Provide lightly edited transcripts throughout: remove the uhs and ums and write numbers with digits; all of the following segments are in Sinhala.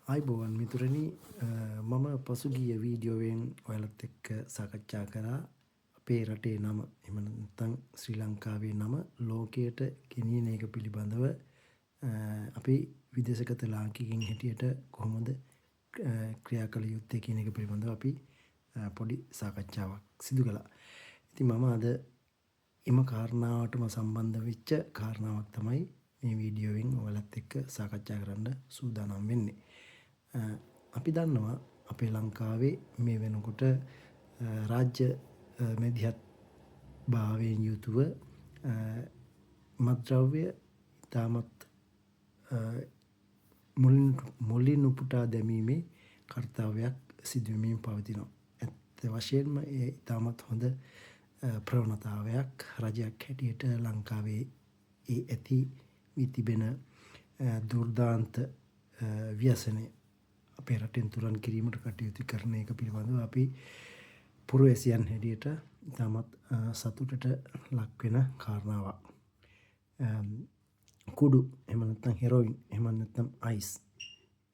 අයිබෝවන් මිතුරනි මම පසුගිය වීඩියෝවෙන් ඔයාලත් එක්ක සාකච්ඡා කරා අපේ රටේ නම එහෙම නැත්නම් ශ්‍රී ලංකාවේ නම ලෝකයට ගෙනියන එක පිළිබඳව අපි විදේශගත ලාංකිකයින් හැටියට කොහොමද ක්‍රියා කළ යුත්තේ කියන එක පිළිබඳව අපි පොඩි සාකච්ඡාවක් සිදු කළා. ඉතින් මම අද එම කාරණාවටම සම්බන්ධ වෙච්ච කාරණාවක් තමයි මේ වීඩියෝවෙන් ඔයාලත් එක්ක සාකච්ඡා කරන්න සූදානම් වෙන්නේ. අපි දන්නවා අපේ ලංකාවේ මේ වෙනකොට රාජ්‍ය මැදිහත් භාවයෙන් යුතුව මත්ද්‍රව්‍ය ඉතාමත් මුලින් උපුටා දැමීමේ කර්තව්‍යයක් සිදුවමින් පවතිනවා. ඇත්ත වශයෙන්ම ඒ ඉතාමත් හොඳ ප්‍රවණතාවයක් රජයක් හැටියට ලංකාවේ ඒ ඇති වී තිබෙන දුර්දාන්ත ව්‍යසනය අපේ රටෙන් තුරන් කිරීමට කටයුතු කරන එක පිළිබඳව අපි පුරවැසියන් හැටියට ඉතාමත් සතුටට ලක් වෙන කාරණාවක්. කුඩු එහෙම නැත්නම් හෙරොයින් එහෙම නැත්නම් අයිස්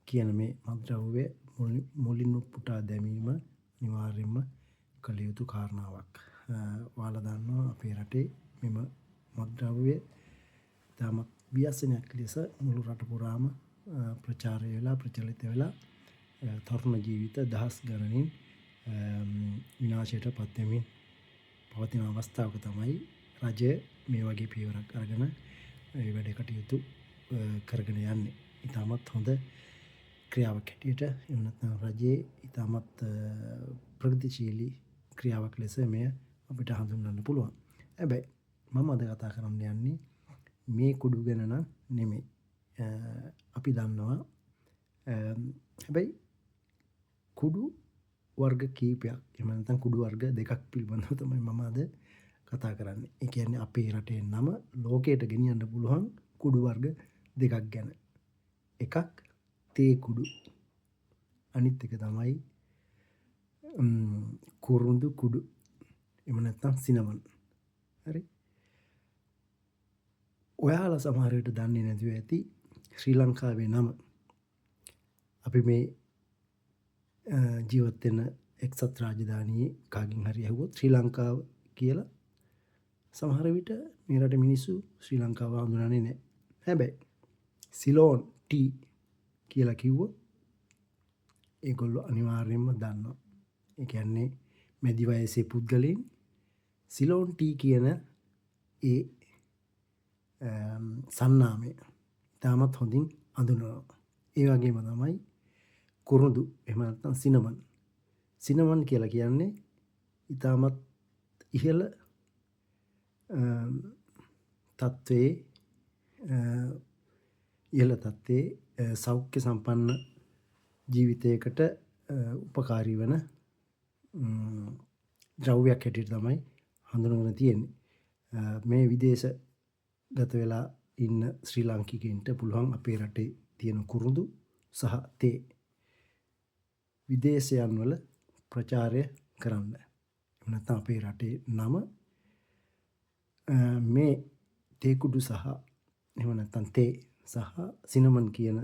කියන මේ මත්ද්‍රව්‍ය මුලින් උපුටා දැමීම අනිවාර්යයෙන්ම කළ යුතු කාරණාවක්. ඔයාලා දන්නවා අපේ රටේ මෙම මත්ද්‍රව්‍ය ඉතාමත් ව්‍යසනයක් ලෙස මුළු රට පුරාම ප්‍රචාරය වෙලා ප්‍රචලිත වෙලා තරුණ ජීවිත දහස් ගණනින් විනාශයට පත් වෙමින් පවතින අවස්ථාවක තමයි රජය මේ වගේ පියවරක් අරගෙන මේ වැඩ කටයුතු කරගෙන යන්නේ. ඉතාමත් හොඳ ක්‍රියාවක් හැටියට එහෙම නැත්නම් රජයේ ඉතාමත් ප්‍රගතිශීලී ක්‍රියාවක් ලෙස මෙය අපිට හඳුන්වන්න පුළුවන්. හැබැයි මම අද කතා කරන්න යන්නේ මේ කුඩු ගැන නම් නෙමෙයි. අපි දන්නවා හැබැයි කුඩු වර්ග කීපයක් එහෙම නැත්නම් කුඩු වර්ග දෙකක් පිළිබඳව තමයි මම අද කතා කරන්නේ. ඒ කියන්නේ අපේ රටේ නම ලෝකයට ගෙනියන්න පුළුවන් කුඩු වර්ග දෙකක් ගැන. එකක් තේ කුඩු. අනිත් එක තමයි කුරුඳු කුඩු. එහෙම නැත්නම් සිනමන්. හරි. ඔයාලා සමහර විට දන්නේ නැතිව ඇති ශ්‍රී ලංකාවේ නම අපි මේ ජීවත් වෙන එක්සත් රාජධානියේ කාගෙන් හරි ඇහුවොත් ශ්‍රී ලංකාව කියලා සමහර විට මේ රටේ මිනිස්සු ශ්‍රී ලංකාව හඳුනන්නේ නැහැ. හැබැයි සිලෝන් ටී කියලා කිව්වොත් ඒගොල්ලෝ අනිවාර්යයෙන්ම දන්නවා. ඒ කියන්නේ මැදි වයසේ පුද්ගලයන් සිලෝන් ටී කියන ඒ සන්නාමය ඉතාමත් හොඳින් අඳුනනවා. ඒ වගේම තමයි කුරුඳු එහෙම නැත්නම් සිනමන්. සිනමන් කියලා කියන්නේ ඉතාමත් ඉහළ තත්ත්වයේ සෞඛ්‍ය සම්පන්න ජීවිතයකට උපකාරී වන ද්‍රව්‍යයක් හැටියට තමයි හඳුනගෙන තියෙන්නේ. මේ විදේශගත වෙලා ඉන්න ශ්‍රී ලාංකිකයින්ට පුළුවන් අපේ රටේ තියෙන කුරුඳු සහ තේ විදේශයන් වල ප්‍රචාරය කරන්න. නැත්නම් අපේ රටේ නම මේ තේ කුඩු සහ එහෙම නැත්නම් තේ සහ සිනමන් කියන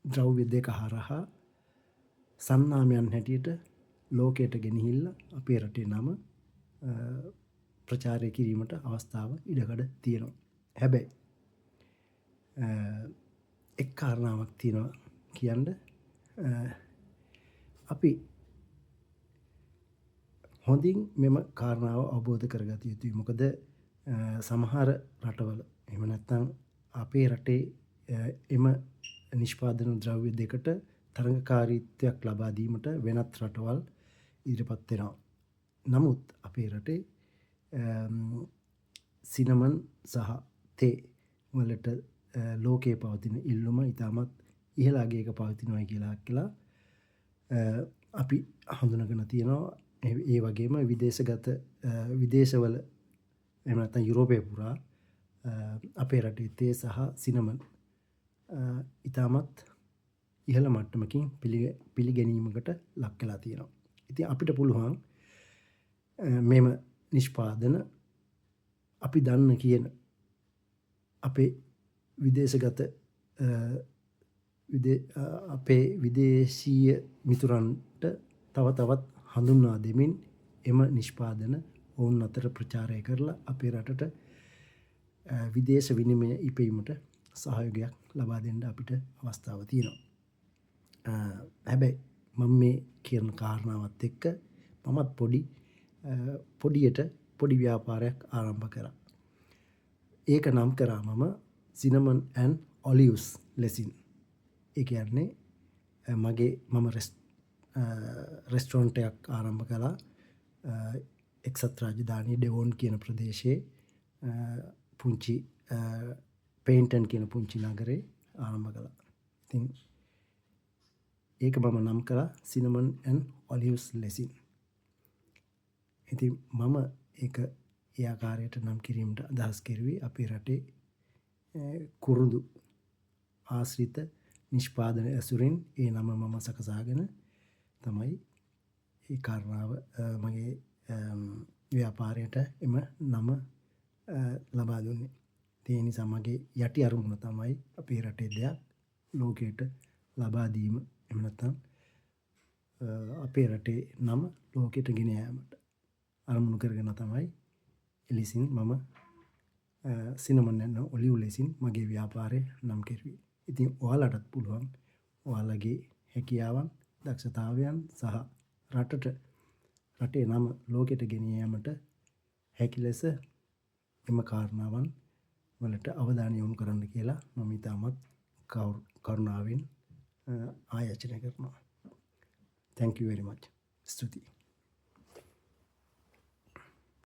ද්‍රව්‍ය දෙක හරහා සන්නාමයන් හැටියට ලෝකයට ගෙනහිල්ලා අපේ රටේ නම ප්‍රචාරය කිරීමට අවස්ථාව ඉඩකඩ තියෙනවා. හැබැයි එක් කාරණාවක් තියෙනවා කියන්න අපි හොඳින් මෙම කාරණාව අවබෝධ කරගත යුතුයි. මොකද සමහර රටවල එහෙම නැත්නම් අපේ රටේ එම නිෂ්පාදන ද්‍රව්‍ය දෙකට තරඟකාරීත්වයක් ලබා දීමට වෙනත් රටවල් ඉදිරිපත් වෙනවා. නමුත් අපේ රටේ සිනමන් සහ තේ වලට ලෝකයේ පවතින ඉල්ලුම ඉතාමත් ඉහළ අගයක පවතිනවා කියලා අපි හඳුනගෙන තියෙනවා. ඒ වගේම විදේශවල එහෙම නැත්නම් යුරෝපය පුරා අපේ රටේ තේ සහ සිනමන් ඉතාමත් ඉහළ මට්ටමකින් පිළිගැනීමකට ලක් වෙලා තියෙනවා. ඉතින් අපිට පුළුවන් මෙම නිෂ්පාදන අපි දන්න කියන අපේ විදේශගත අපේ විදේශීය මිතුරන්ට තව තවත් හඳුන්වා දෙමින් එම නිෂ්පාදන ඔවුන් අතර ප්‍රචාරය කරලා අපේ රටට විදේශ විනිමය ඉපීමට සහයෝගයක් ලබා දෙන්න අපිට අවස්ථාව තියෙනවා. හැබැයි මම මේ කියන කාරණාවත් එක්ක මමත් පොඩියට පොඩි ව්‍යාපාරයක් ආරම්භ කරා. ඒක නම් කරා මම cinnamon and olives ලෙසින්. ඒ කියන්නේ මම රෙස්ටොරන්ට් එකක් ආරම්භ කළා එක්සත් රාජධානියේ ඩෙවොන් කියන ප්‍රදේශයේ පුංචි පේන්ටන් කියන පුංචි නගරේ ආරම්භ කළා. ඉතින් ඒක මම නම් කළා cinnamon and olives ලෙසින්. ඉතින් මම ඒක ඒ ආකාරයට නම් කිරීමට අදහස් කෙරුවේ අපේ රටේ කුරුඳු ආශ්‍රිත නිෂ්පාදන ඇසුරින් ඒ නම මම සකසාගෙන තමයි ඒ කාරණාව මගේ ව්‍යාපාරයට එම නම ලබා දුන්නේ. ඒ නිසා මගේ යටි අරමුණ තමයි අපේ රටේ දෙයක් ලෝකයට ලබා දීම. එහෙම නැත්නම් අපේ රටේ නම ලෝකයට ගෙන යාමට අරමුණු කරගෙන තමයි එලෙසින් මම cinnamon and olive ලෙසින් මගේ ව්‍යාපාරය නම් කෙරුවේ. ඉතින් ඔයාලටත් පුළුවන් ඔයාලගේ හැකියාවන්, දක්ෂතාවයන් සහ රටේ නම ලෝකෙට ගෙන යාමට හැකි ලෙස එම කාරණාවන් වලට අවධානය යොමු කරන්න කියලා මම ඉතාමත් කරුණාවෙන් ආයාචනය කරනවා. Thank you very much. ස්තුතියි.